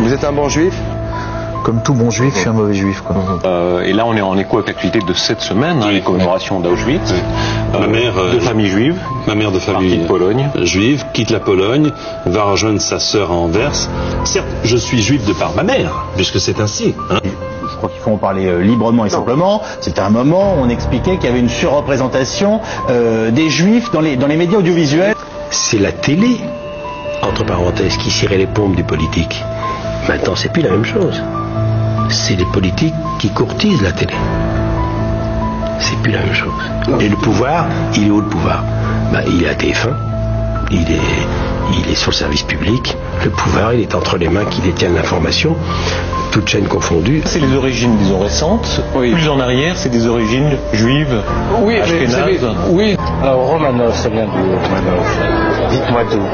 Vous êtes un bon juif? Comme tout bon juif, je suis un mauvais juif, quoi. Et là, on est en écho avec l'actualité de cette semaine, les commémorations d'Auschwitz. Ma mère de famille juive. Ma mère de famille de Pologne. Juive quitte la Pologne, va rejoindre sa sœur à Anvers. Certes, je suis juif de par ma mère, puisque c'est ainsi. Je crois qu'il faut en parler librement et simplement. C'était un moment où on expliquait qu'il y avait une surreprésentation des juifs dans les médias audiovisuels. C'est la télé, entre parenthèses, qui cirait les pompes du politique. Maintenant, c'est plus la même chose. C'est les politiques qui courtisent la télé. C'est plus la même chose. Et le pouvoir, il est où le pouvoir? Il est à TF1, il est sur le service public. Le pouvoir, il est entre les mains qui détiennent l'information, toutes chaînes confondues. C'est les origines, disons, récentes. Oui. Plus en arrière, c'est des origines juives, oui, ashkénazes. Oui. Alors, Romanov, ça vient d'où, Romanov? Dites-moi tout.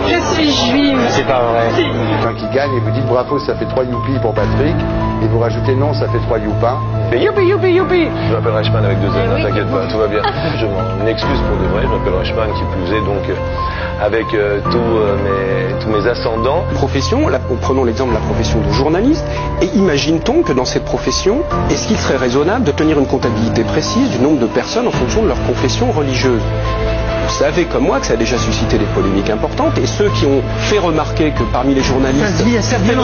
Je suis juive. C'est pas vrai. Quelqu'un qui gagne et vous dites bravo, ça fait 3 youpi pour Patrick, et vous rajoutez non, ça fait 3 youpins. Mais youpi, youpi, youpi. Je m'appelle Reichmann avec 2 N, t'inquiète pas, tout va bien. Je m'en excuse pour de vrai, je m'appelle Reichmann, qui plus est donc avec tous mes ascendants. Profession, prenons l'exemple de la profession de journaliste, et imagine-t-on que dans cette profession, est-ce qu'il serait raisonnable de tenir une comptabilité précise du nombre de personnes en fonction de leur confession religieuse? Vous savez comme moi que ça a déjà suscité des polémiques importantes, et ceux qui ont fait remarquer que parmi les journalistes, certaines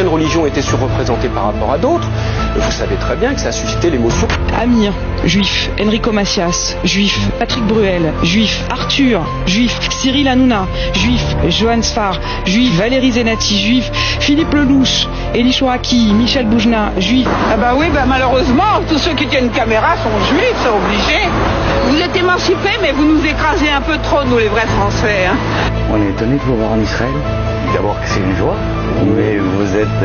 religions étaient surreprésentées par rapport à d'autres, vous savez très bien que ça a suscité l'émotion. Amir, juif. Enrico Macias, juif. Patrick Bruel, juif. Arthur, juif. Cyril Hanouna, juif. Johan Sfar, juif. Valérie Zenati, juif. Philippe Lelouch, Elie Chouaki, Michel Boujna, juif. Ah bah oui, malheureusement, tous ceux qui tiennent une caméra sont juifs, c'est obligé. Vous êtes émancipés, mais vous nous écrasez un peu trop, nous les vrais Français. On est étonné de vous voir en Israël. D'abord que c'est une joie, mais vous êtes...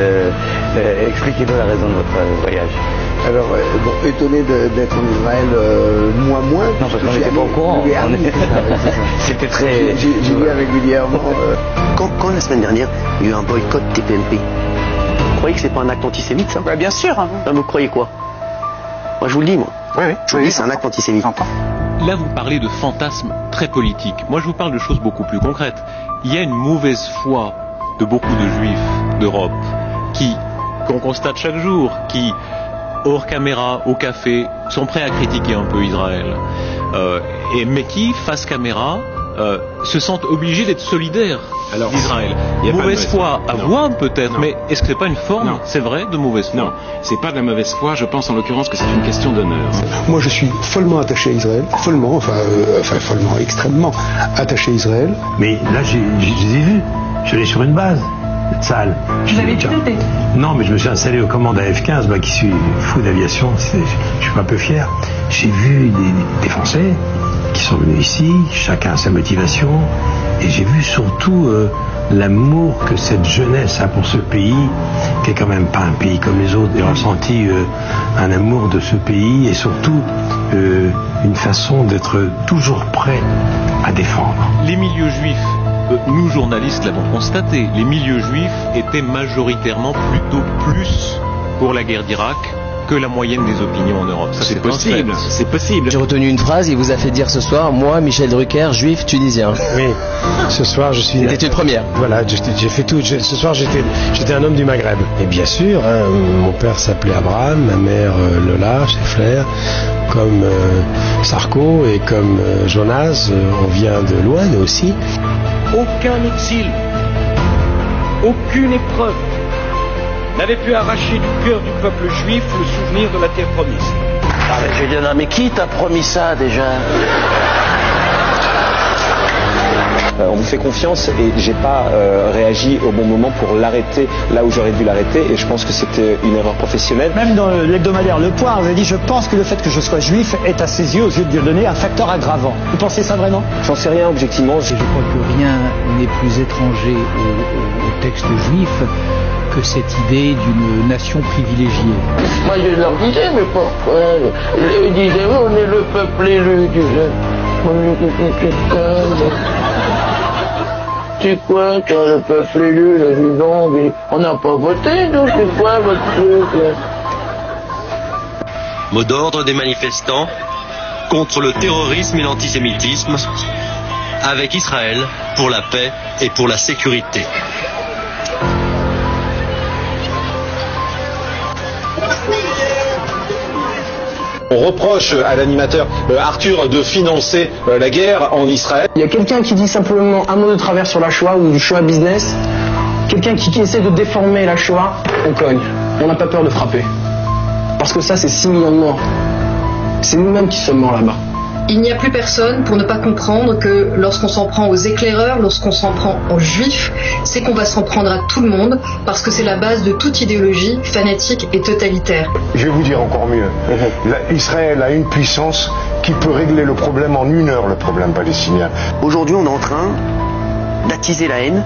expliquez-nous la raison de votre voyage. Alors, étonné d'être en Israël, moi moins. Non, parce qu'on n'était pas au courant. C'était très... J'y vais régulièrement. Quand la semaine dernière, il y a eu un boycott TPMP, vous croyez que c'est pas un acte antisémite, ça? Bien sûr. Non, vous croyez quoi? Moi, je vous le dis, moi. Oui. Je vous le dis, c'est un acte antisémite. Là, vous parlez de fantasmes très politiques. Moi, je vous parle de choses beaucoup plus concrètes. Il y a une mauvaise foi de beaucoup de juifs d'Europe qu'on constate chaque jour, qui, hors caméra, au café, sont prêts à critiquer un peu Israël. Mais qui, face caméra, se sentent obligés d'être solidaires d'Israël. Mauvaise foi, à voir peut-être, mais est-ce que c'est pas une forme, c'est vrai, de mauvaise foi? Non, c'est pas de la mauvaise foi, je pense en l'occurrence que c'est une question d'honneur. Moi je suis follement attaché à Israël, follement, extrêmement attaché à Israël. Mais là, je les ai vus, je l'ai sur une base. Salle. Vous avez piloté? Non, mais je me suis installé aux commandes à F-15, moi qui suis fou d'aviation, je suis un peu fier. J'ai vu des Français qui sont venus ici, chacun a sa motivation, et j'ai vu surtout l'amour que cette jeunesse a pour ce pays, qui est quand même pas un pays comme les autres. J'ai ressenti un amour de ce pays et surtout une façon d'être toujours prêt à défendre. Les milieux juifs, nous journalistes l'avons constaté, les milieux juifs étaient majoritairement plutôt plus pour la guerre d'Irak que la moyenne des opinions en Europe. C'est possible, c'est possible. J'ai retenu une phrase, il vous a fait dire ce soir, moi, Michel Drucker, juif tunisien. Oui, ce soir je suis... C'était une première. Voilà, j'ai fait tout. Ce soir j'étais un homme du Maghreb. Et bien sûr, mon père s'appelait Abraham, ma mère Lola, Scheffler, comme Sarko et comme Jonas, on vient de loin, nous aussi. Aucun exil, aucune épreuve n'avait pu arracher du cœur du peuple juif le souvenir de la terre promise. Ah mais je veux dire, non, mais qui t'a promis ça déjà? On me fait confiance et j'ai pas réagi au bon moment pour l'arrêter là où j'aurais dû l'arrêter, et je pense que c'était une erreur professionnelle. Même dans l'hebdomadaire Le Point, on avait dit: je pense que le fait que je sois juif est à ses yeux, aux yeux de Dieudonné, un facteur aggravant. Vous pensez ça vraiment? J'en sais rien objectivement. Je crois que rien n'est plus étranger au texte juif que cette idée d'une nation privilégiée. Moi je leur disais, mais pourquoi? Ils disaient, on est le peuple élu, c'est quoi, quand le peuple élu, là, dis donc, on n'a pas voté, donc c'est quoi votre truc, là? Mot d'ordre des manifestants contre le terrorisme et l'antisémitisme, avec Israël pour la paix et pour la sécurité. On reproche à l'animateur Arthur de financer la guerre en Israël. Il y a quelqu'un qui dit simplement un mot de travers sur la Shoah ou du Shoah business. Quelqu'un qui essaie de déformer la Shoah, on cogne. On n'a pas peur de frapper. Parce que ça, c'est 6 millions de morts. C'est nous-mêmes qui sommes morts là-bas. Il n'y a plus personne pour ne pas comprendre que lorsqu'on s'en prend aux éclaireurs, lorsqu'on s'en prend aux juifs, c'est qu'on va s'en prendre à tout le monde, parce que c'est la base de toute idéologie fanatique et totalitaire. Je vais vous dire encore mieux. Israël a une puissance qui peut régler le problème en 1 heure, le problème palestinien. Aujourd'hui, on est en train d'attiser la haine.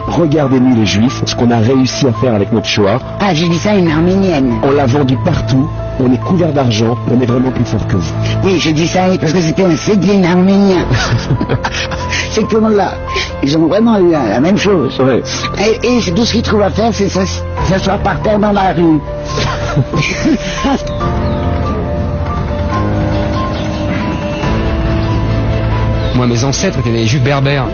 Regardez-nous les juifs, ce qu'on a réussi à faire avec notre Shoah. Ah, j'ai dit ça à une arménienne. On l'a vendu partout, on est couvert d'argent, on est vraiment plus fort que vous. Oui, j'ai dit ça parce que c'était un fedline arménien. C'est que tout le monde là, ils ont vraiment eu la même chose. Ouais. Et tout ce qu'ils trouvent à faire, c'est s'asseoir par terre dans la rue. Moi, mes ancêtres étaient des juifs berbères.